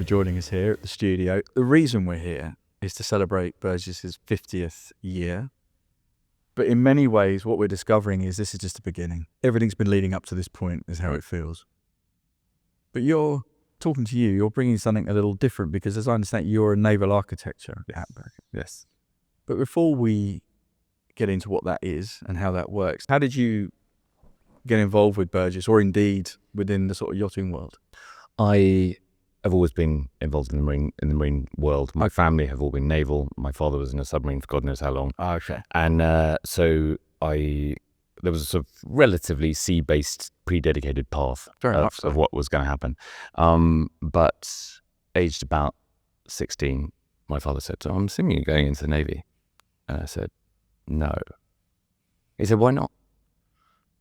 joining us here at the studio. The reason we're here is to celebrate Burgess's 50th year. But in many ways, what we're discovering is this is just the beginning. Everything's been leading up to this point is how it feels. But you're talking to you're bringing something a little different because, as I understand, you're a naval architecture. Yes. But before we get into what that is and how that works, how did you get involved with Burgess, or indeed within the sort of yachting world? I have always been involved in the marine world. My family have all been naval. My father was in a submarine for God knows how long. Oh, okay. And so there was a sort of relatively sea-based, pre-dedicated path of what was going to happen. But aged about 16, my father said, "So I'm assuming you're going into the Navy." And I said, "No." He said, "Why not?"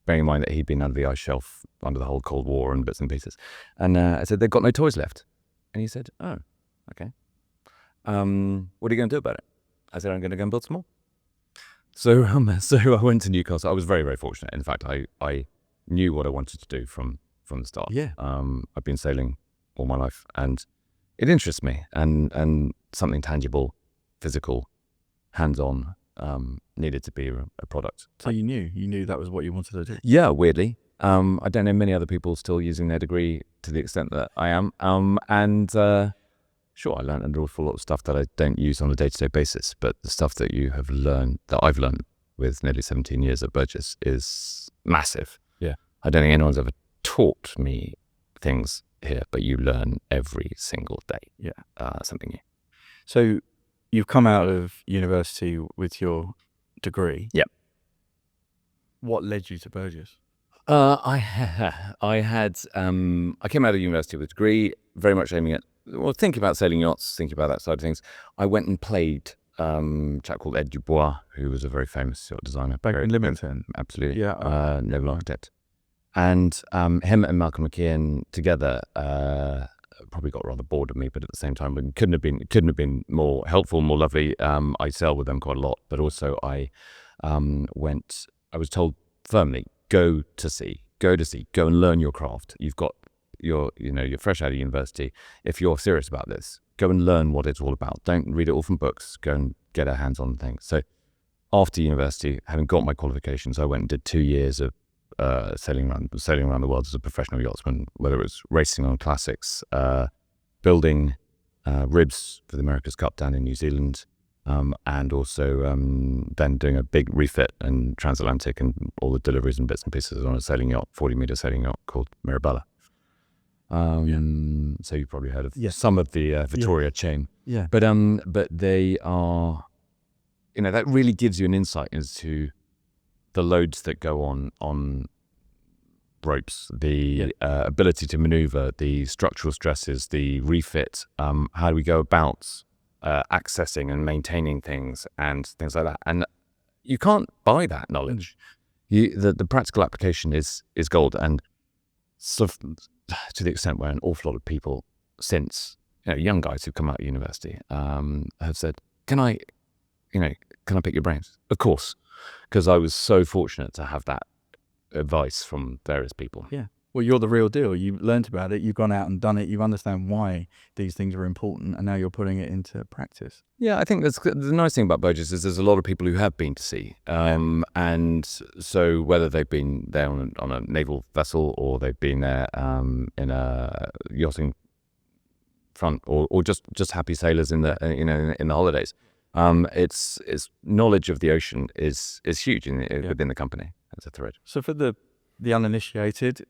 Bearing in mind that he'd been under the ice shelf under the whole Cold War and bits and pieces. And I said, "They've got no toys left." And he said, "Oh, okay. What are you going to do about it?" I said, "I'm going to go and build some more." So I went to Newcastle. I was very, very fortunate. In fact, I knew what I wanted to do from the start. Yeah. I've been sailing all my life, and it interests me. And something tangible, physical, hands-on, needed to be a product. So you knew that was what you wanted to do? Yeah, weirdly. I don't know many other people still using their degree to the extent that I am. Sure, I learned an awful lot of stuff that I don't use on a day-to-day basis, but the stuff that I've learned with nearly 17 years at Burgess is massive. Yeah. I don't think anyone's ever taught me things here, but you learn every single day. Yeah. Something new. So you've come out of university with your degree. Yep. What led you to Burgess? I came out of university with a degree, very much aiming at, thinking about sailing yachts, thinking about that side of things. I went and played a chap called Ed Dubois, who was a very famous yacht designer. Back in Lymington? Absolutely. Yeah. Naval Architect. And him and Malcolm McKeon together probably got rather bored of me, but at the same time, it couldn't have been more helpful, more lovely. I sailed with them quite a lot, but also I was told firmly, go to sea, go and learn your craft. You're fresh out of university. If you're serious about this, go and learn what it's all about. Don't read it all from books. Go and get our hands on things. So after university, having got my qualifications, I went and did 2 years of sailing around the world as a professional yachtsman, whether it was racing on classics, building ribs for the America's Cup down in New Zealand, and also then doing a big refit and transatlantic and all the deliveries and bits and pieces on a sailing yacht, 40-meter sailing yacht called Mirabella. So you've probably heard of some of the Victoria chain. Yeah. But they are, that really gives you an insight into the loads that go on ropes, the ability to maneuver, the structural stresses, the refit, how do we go about accessing and maintaining things and things like that. And you can't buy that knowledge. The practical application is gold. And sort of to the extent where an awful lot of people since, young guys who've come out of university have said, can I pick your brains? Of course, because I was so fortunate to have that advice from various people. Yeah. Well, you're the real deal. You've learned about it. You've gone out and done it. You understand why these things are important, and now you're putting it into practice. Yeah, I think the nice thing about Burgess is there's a lot of people who have been to sea. And so whether they've been there on a naval vessel or they've been there in a yachting front or just happy sailors in the in the holidays, it's knowledge of the ocean is huge within the company as a thread. So for the uninitiated,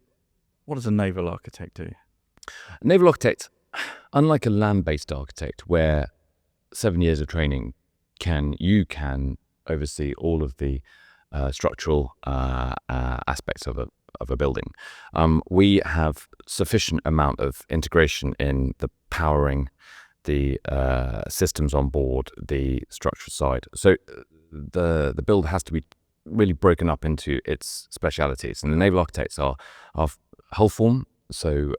what does a naval architect do? A naval architect, unlike a land-based architect, where 7 years of training you can oversee all of the structural aspects of a building. We have sufficient amount of integration in the powering, the systems on board, the structural side. So the build has to be really broken up into its specialities, and the naval architects are hull form, so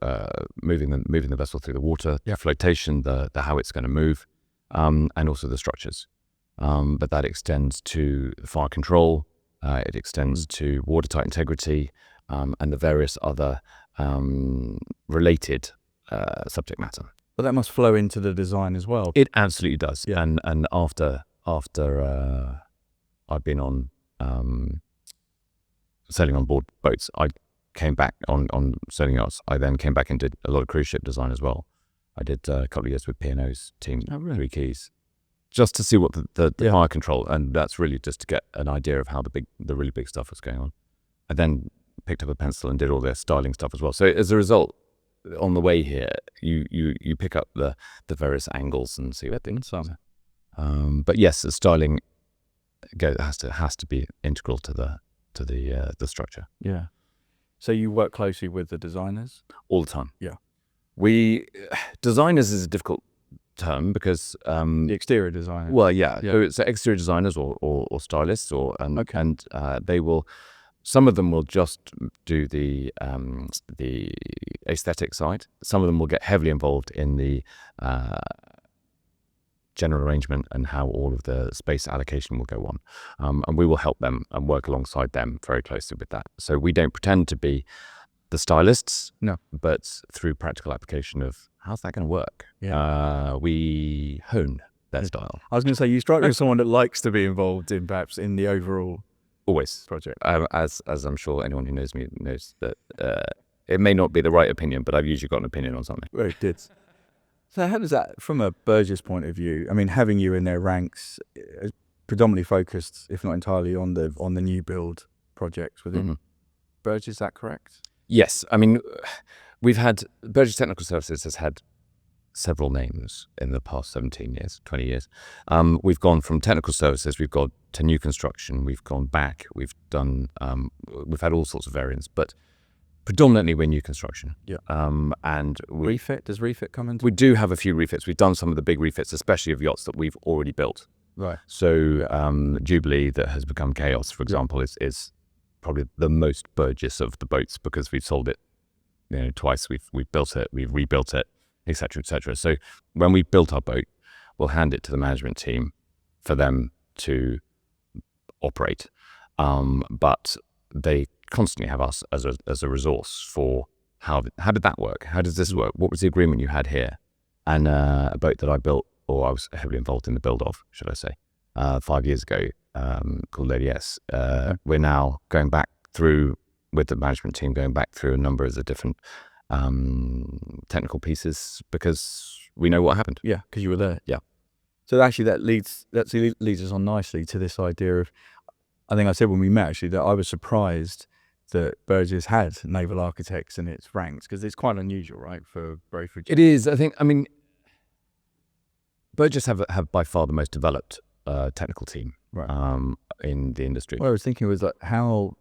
moving the vessel through the water, flotation, the how it's going to move, and also the structures. But that extends to fire control, it extends to watertight integrity, and the various other related subject matter. But that must flow into the design as well. It absolutely does. Yeah. And after I'd been on sailing on board boats, I came back on sailing yachts. I then came back and did a lot of cruise ship design as well. I did a couple of years with P&O's team, Oh, really? Three Keys, just to see what the Yeah. fire control, and that's really just to get an idea of how the really big stuff was going on. I then picked up a pencil and did all their styling stuff as well. So as a result, on the way here, you pick up the various angles and see what things. But yes, the styling has to be integral to the structure Yeah. So you work closely with the designers? all the time. Yeah. Designers is a difficult term because The exterior designer? well, yeah. Yeah. So exterior designers or stylists and Okay. they will. Some of them will just do the aesthetic side. Some of them will get heavily involved in the general arrangement and how all of the space allocation will go on. And we will help them and work alongside them very closely with that. So we don't pretend to be the stylists, No. but through practical application of how's that going to work, we hone their style. I was going to say, you strike me as someone that likes to be involved in perhaps in the overall Always. project. As I'm sure anyone who knows me knows that it may not be the right opinion, but I've usually got an opinion on something. Well, it did. So how does that, from a Burgess point of view, I mean, having you in their ranks, predominantly focused, if not entirely, on the new build projects within Mm-hmm. Burgess, is that correct? Yes, I mean, we've had Burgess Technical Services has had several names in the past 17 years, 20 years. We've gone from technical services, we've got to new construction, we've gone back, we've done, we've had all sorts of variants, but predominantly we're new construction. Yeah. And Refit? Does refit come into? we do have a few refits. We've done some of the big refits, especially of yachts that we've already built. Right. So Jubilee, that has become Chaos, for example, is probably the most Burgess of the boats because we've sold it, twice. We've built it, we've rebuilt it, etc., etc. So when we built our boat, we'll hand it to the management team for them to operate. But they constantly have us as a resource for how did that work? How does this work? What was the agreement you had here? And a boat that I built, or I was heavily involved in the build of, should I say, 5 years ago, called Lady S. We're now going back through with the management team, going back through a number of the different technical pieces because we know what happened. Yeah, because you were there. Yeah. So actually that leads us on nicely to this idea of, I think I said when we met actually that I was surprised that Burgess had naval architects in its ranks because it's quite unusual, right, for Brayford. It is. I mean, Burgess have by far the most developed technical team in the industry. What I was thinking was like how,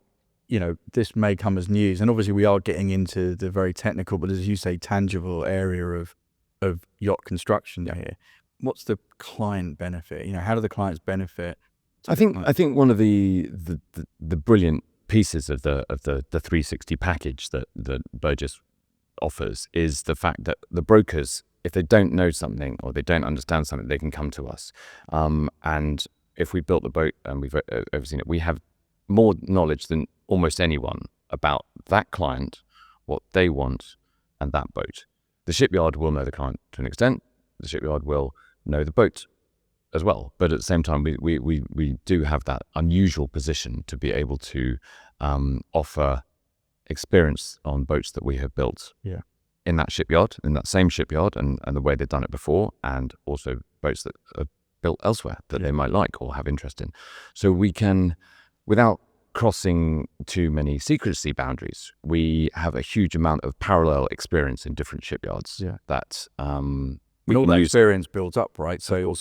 this may come as news, and obviously we are getting into the very technical, but as you say, tangible area of yacht construction here. What's the client benefit? How do the clients benefit? I think one of the brilliant pieces of the 360 package that Burgess offers is the fact that the brokers, if they don't know something or they don't understand something, they can come to us. And if we built the boat and we've overseen it, we have more knowledge than almost anyone about that client, what they want, and that boat. The shipyard will know the client to an extent. The shipyard will know the boat as well. But at the same time, we do have that unusual position to be able to offer experience on boats that we have built in that shipyard, in that same shipyard, and the way they've done it before, and also boats that are built elsewhere that they might like or have interest in. So we can, without crossing too many secrecy boundaries, we have a huge amount of parallel experience in different shipyards that we all can that use. experience builds up, right? So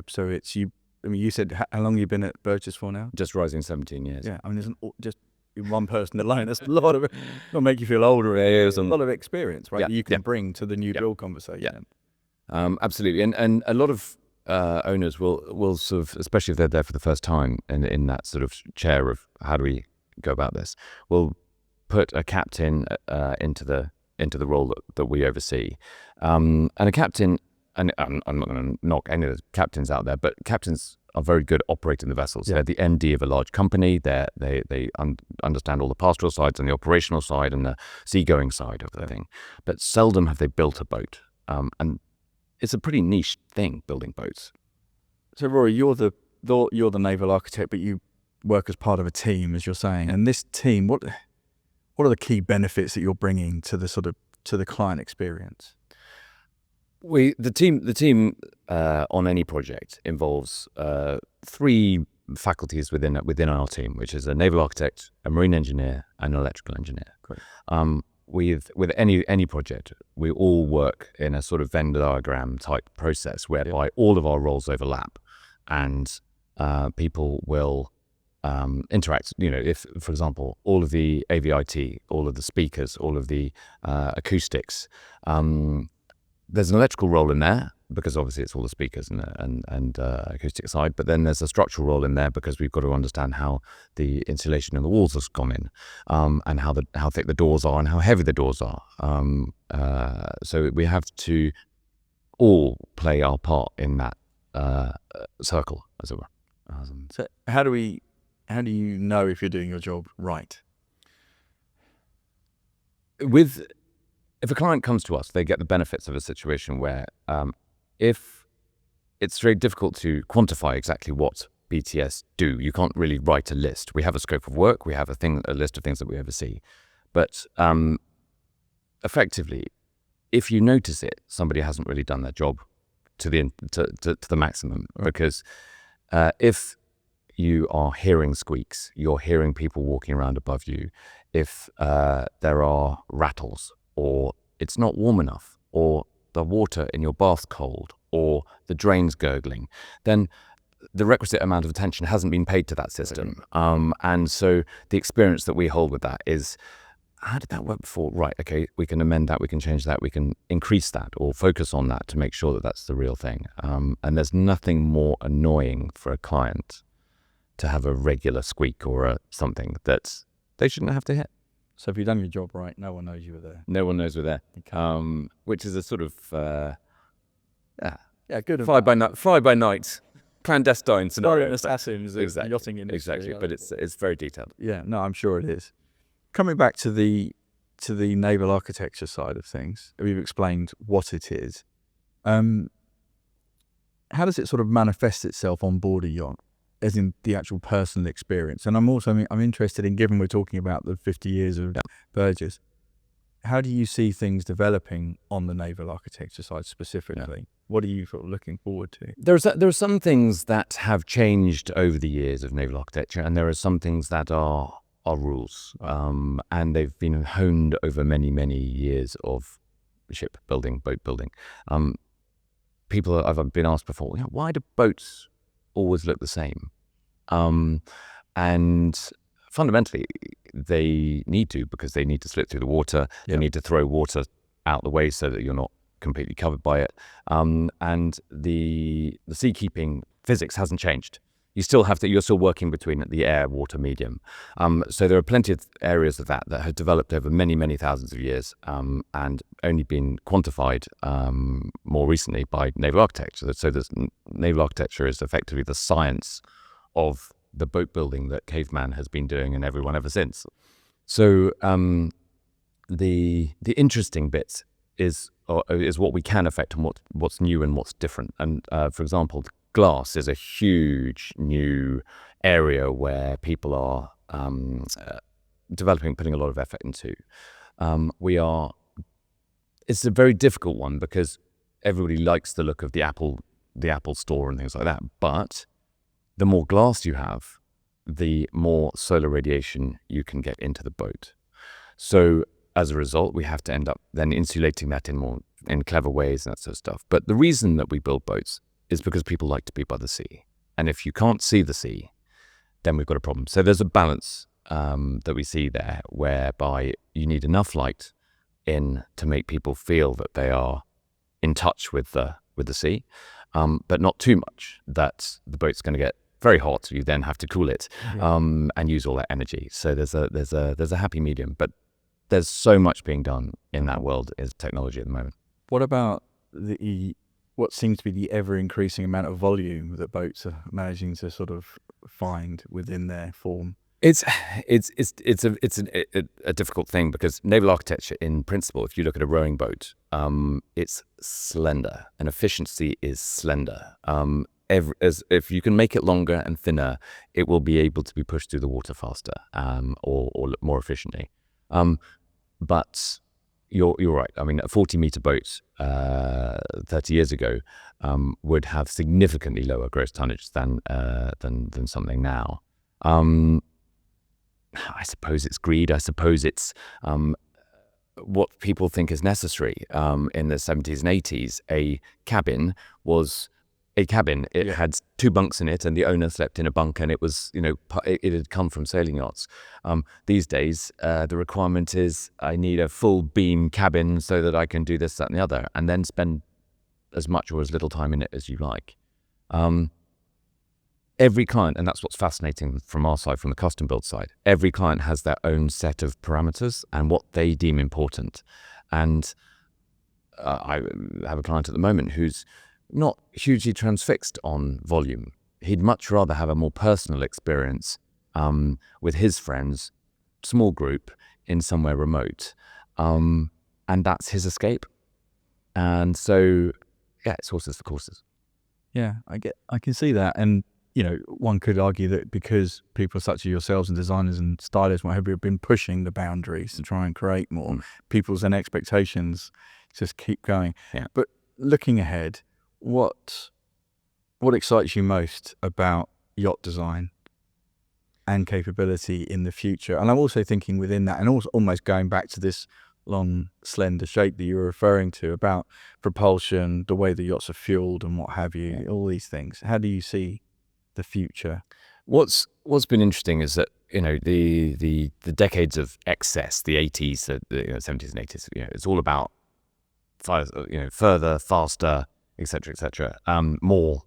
so it's you. I mean, you said how long have you been at Burgess for now? Just rising 17 years. Yeah, I mean, there's just one person alone. That's a lot of. Not make you feel older. There's a lot of experience, right? That you can bring to the new build conversation. Absolutely, and a lot of owners will sort of, especially if they're there for the first time in that sort of chair of how do we go about this, will put a captain into the role that we oversee, and a captain. And I'm not going to knock any of the captains out there, but captains are very good operating the vessels. They're the MD of a large company. They understand all the pastoral sides and the operational side and the seagoing side of the thing. But seldom have they built a boat. And it's a pretty niche thing, building boats. So Rory, you're the naval architect, but you work as part of a team, as you're saying. And this team, what are the key benefits that you're bringing to the client experience? The team on any project involves three faculties within our team, which is a naval architect, a marine engineer, and an electrical engineer. Great. With any project, we all work in a sort of Venn diagram type process whereby all of our roles overlap, and people will interact. If, for example, all of the AVIT, all of the speakers, all of the acoustics, there's an electrical role in there because obviously it's all the speakers and acoustic side, but then there's a structural role in there because we've got to understand how the insulation in the walls has gone in, and how thick the doors are and how heavy the doors are. So we have to all play our part in that circle, as it were. So how do you know if you're doing your job right? If a client comes to us, they get the benefits of a situation where if it's very difficult to quantify exactly what BTS do, you can't really write a list. We have a scope of work, we have a list of things that we oversee. But effectively, if you notice it, somebody hasn't really done their job to the maximum. Because if you are hearing squeaks, you're hearing people walking around above you, if there are rattles, or it's not warm enough, or the water in your bath's cold, or the drain's gurgling, then the requisite amount of attention hasn't been paid to that system. And so the experience that we hold with that is, how did that work before? Right, okay, we can amend that, we can change that, we can increase that or focus on that to make sure that that's the real thing. And there's nothing more annoying for a client to have a regular squeak or something that they shouldn't have to hit. So if you've done your job right, no one knows you were there. No one knows we're there. Okay. Which is a sort of good. Fly by night, clandestine scenario. Assassins, Exactly. yachting industry. Exactly, but it's very detailed. Yeah, no, I'm sure it is. Coming back to the naval architecture side of things, we've explained what it is. How does it sort of manifest itself on board a yacht, as in the actual personal experience? And I'm interested in, given we're talking about the 50 years of Burgess, how do you see things developing on the naval architecture side specifically? Yeah. What are you sort of looking forward to? There are some things that have changed over the years of naval architecture, and there are some things that are rules, and they've been honed over many, many years of ship building, boat building. I've been asked before, why do boats always look the same? And fundamentally, they need to, because they need to slip through the water. They need to throw water out the way so that you're not completely covered by it. And the seakeeping physics hasn't changed. You're still working between the air water medium. So there are plenty of areas of that have developed over many, many thousands of years, and only been quantified more recently by naval architecture. So naval architecture is effectively the science of the boat building that caveman has been doing, and everyone ever since. So the interesting bit is what we can affect and what's new and what's different. And for example, glass is a huge new area where people are putting a lot of effort into. It's a very difficult one because everybody likes the look of the Apple store and things like that. But the more glass you have, the more solar radiation you can get into the boat. So as a result, we have to end up then insulating that in clever ways and that sort of stuff. But the reason that we build boats is because people like to be by the sea. And if you can't see the sea, then we've got a problem. So there's a balance that we see there, whereby you need enough light in to make people feel that they are in touch with the sea, but not too much that the boat's going to get very hot. You then have to cool it and use all that energy. So there's a happy medium, but there's so much being done in that world as technology at the moment. What about what seems to be the ever-increasing amount of volume that boats are managing to sort of find within their form? It's a difficult thing because naval architecture, in principle, if you look at a rowing boat, it's slender and efficiency is slender. If you can make it longer and thinner, it will be able to be pushed through the water faster, or more efficiently. But you're right. I mean, a 40-meter boat 30 years ago would have significantly lower gross tonnage than something now. I suppose it's greed. I suppose it's what people think is necessary. In the 70s and 80s, a cabin was a cabin. It had 2 bunks in it, and the owner slept in a bunk, and it was, it had come from sailing yachts. These days, the requirement is I need a full beam cabin so that I can do this, that, and the other, and then spend as much or as little time in it as you like. Every client, and that's what's fascinating from our side, from the custom build side, every client has their own set of parameters and what they deem important. And I have a client at the moment who's not hugely transfixed on volume. He'd much rather have a more personal experience with his friends, small group, in somewhere remote. And that's his escape. And so, yeah, it's horses for courses. Yeah, I can see that. And one could argue that because people such as yourselves and designers and stylists, what have you, have been pushing the boundaries to try and create more, people's and expectations just keep going. Yeah. But looking ahead, what excites you most about yacht design and capability in the future? And I'm also thinking within that, and also almost going back to this long, slender shape that you were referring to about propulsion, the way the yachts are fueled and what have you, all these things. How do you see the future? What's been interesting is that the decades of excess, the 80s, the 70s and 80s, it's all about further, faster, etc., etc. More.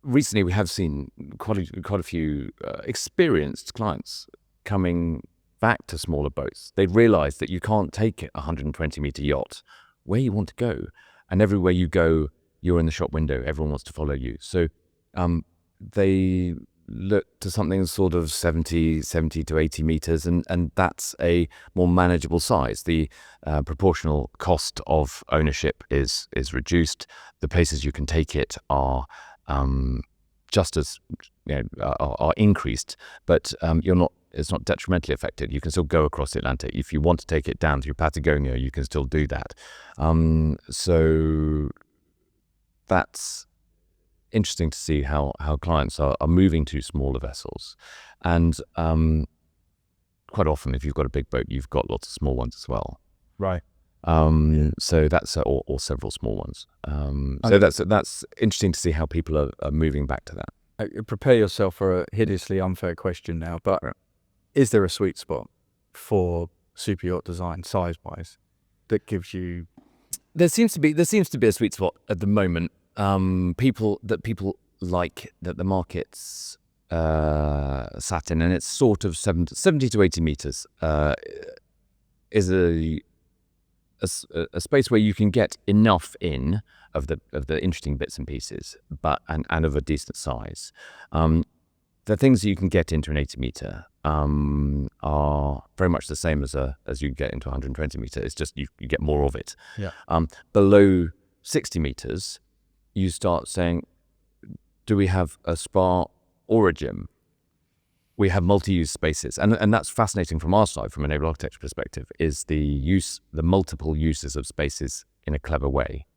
Recently, we have seen quite a few experienced clients coming back to smaller boats. They realised that you can't take a 120-meter yacht where you want to go, and everywhere you go, you're in the shop window. Everyone wants to follow you. So they look to something sort of 70 to 80 meters, and that's a more manageable size. The proportional cost of ownership is reduced. The places you can take it are just as are increased, but it's not detrimentally affected. You can still go across the Atlantic. If you want to take it down through Patagonia, you can still do that. So that's interesting to see how clients are moving to smaller vessels. And quite often, if you've got a big boat, you've got lots of small ones as well. Right. So that's or several small ones. So that's interesting to see how people are moving back to that. Prepare yourself for a hideously unfair question now, but is there a sweet spot for super yacht design, size-wise, that gives you? There seems to be a sweet spot at the moment. People like that the market's sat in, and it's sort of 70 to 80 meters is a space where you can get enough in of the interesting bits and pieces, but and of a decent size. The things that you can get into an 80 meter are very much the same as you get into 120 meter. It's just you get more of it. Yeah. Below 60 meters, you start saying, do we have a spa or a gym? We have multi-use spaces, and that's fascinating from our side, from a naval architecture perspective, is the multiple uses of spaces in a clever way.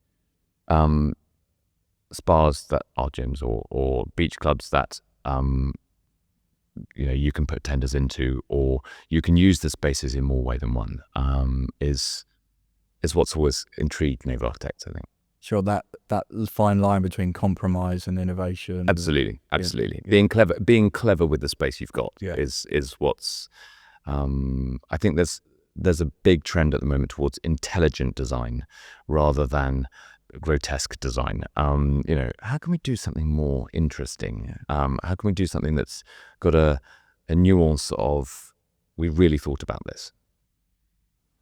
Spas that are gyms, or beach clubs that you can put tenders into, or you can use the spaces in more way than one. Is what's always intrigued naval architects, I think. Sure, that fine line between compromise and innovation. Absolutely. Being clever with the space you've got is what's. I think there's a big trend at the moment towards intelligent design rather than grotesque design. How can we do something more interesting? How can we do something that's got a nuance of, we really thought about this?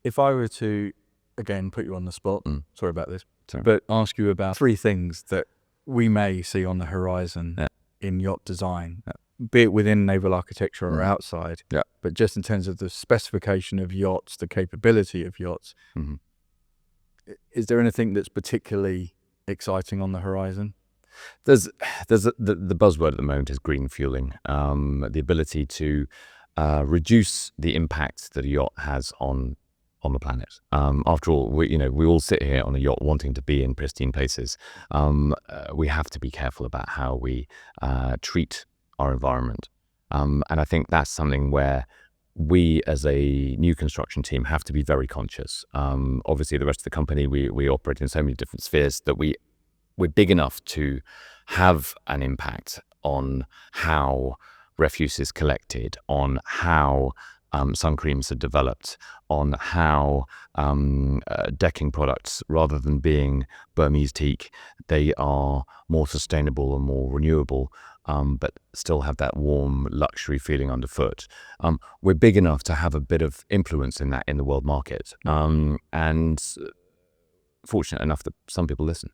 If I were to, again, put you on the spot, sorry about this, Sorry. but ask you about 3 things that we may see on the horizon in yacht design, be it within naval architecture or outside. Yeah. But just in terms of the specification of yachts, the capability of yachts, is there anything that's particularly exciting on the horizon? The buzzword at the moment is green fueling. The ability to reduce the impact that a yacht has on the planet. After all, we all sit here on a yacht wanting to be in pristine places. We have to be careful about how we treat our environment. And I think that's something where we as a new construction team have to be very conscious. Obviously, the rest of the company, we operate in so many different spheres that we're big enough to have an impact on how refuse is collected, on how sun creams are developed, on how decking products, rather than being Burmese teak, they are more sustainable and more renewable, but still have that warm luxury feeling underfoot. We're big enough to have a bit of influence in that in the world market, and fortunate enough that some people listen.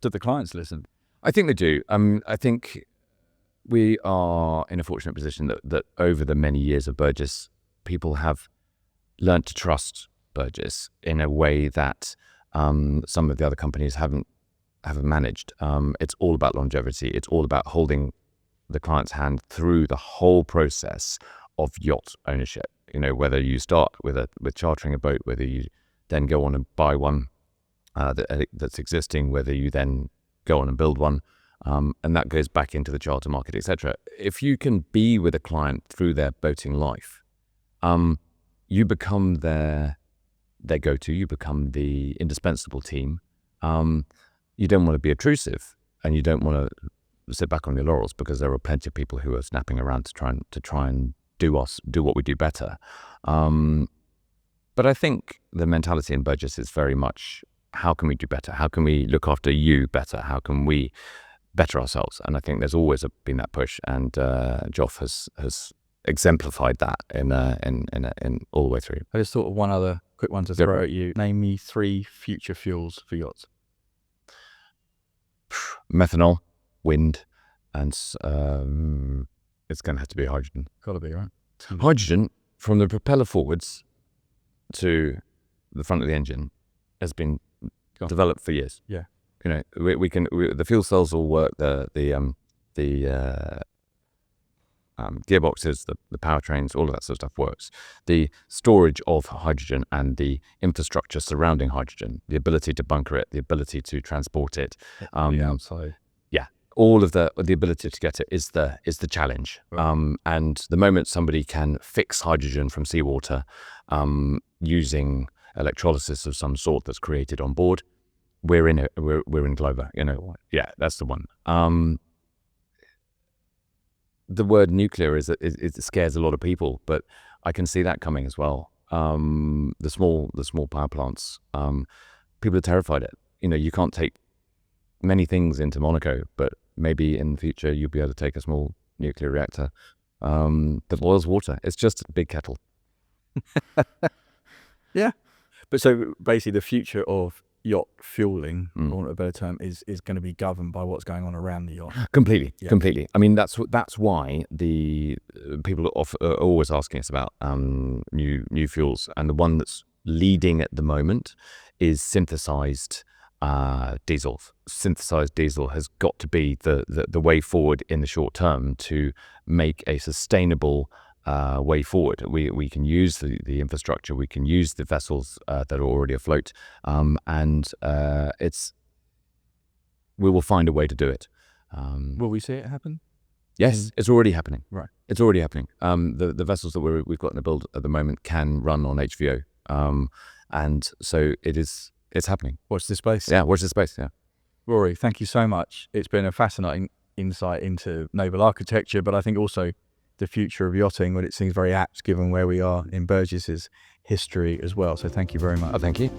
Do the clients listen? I think they do. I think we are in a fortunate position that over the many years of Burgess, people have learnt to trust Burgess in a way that some of the other companies haven't managed. It's all about longevity. It's all about holding the client's hand through the whole process of yacht ownership. Whether you start with chartering a boat, whether you then go on and buy one that's existing, whether you then go on and build one, and that goes back into the charter market, etc. If you can be with a client through their boating life, you become their go-to. You become the indispensable team. You don't want to be intrusive, and you don't want to sit back on your laurels, because there are plenty of people who are snapping around to try and do what we do better. But I think the mentality in Burgess is very much, how can we do better? How can we look after you better? How can we better ourselves? And I think there's always been that push, and Joff has exemplified that in all the way through. I just thought of one other quick one to throw at you. Name me 3 future fuels for yachts. Methanol, wind, and it's going to have to be hydrogen. Got to be, right? Hydrogen, from the propeller forwards to the front of the engine, has been developed for years. Yeah. The fuel cells will work. The gearboxes, the powertrains, all of that sort of stuff works. The storage of hydrogen and the infrastructure surrounding hydrogen, the ability to bunker it, the ability to transport it, the outside. Yeah, all of the ability to get it is the challenge. Right. And the moment somebody can fix hydrogen from seawater using electrolysis of some sort that's created on board, we're in it. We're in Glover. Yeah, that's the one. The word nuclear it scares a lot of people, but I can see that coming as well. The small power plants, people are terrified of it. You can't take many things into Monaco, but maybe in the future you'll be able to take a small nuclear reactor that boils water. It's just a big kettle. Yeah. But so basically the future of yacht fueling, for want of a better term, is going to be governed by what's going on around the yacht. Completely. I mean, that's why the people are always asking us about new fuels, and the one that's leading at the moment is synthesized diesel. Synthesized diesel has got to be the way forward in the short term to make a sustainable way forward. We can use the infrastructure, we can use the vessels that are already afloat, and we will find a way to do it. Will we see it happen? Yes, it's already happening. Right. It's already happening. The vessels that we've got in the build at the moment can run on HVO, and so it's happening. Watch this space. Yeah, watch this space. Yeah. Rory, thank you so much. It's been a fascinating insight into naval architecture, but I think also the future of yachting, when it seems very apt given where we are in Burgess's history as well. So thank you very much. Oh, thank you.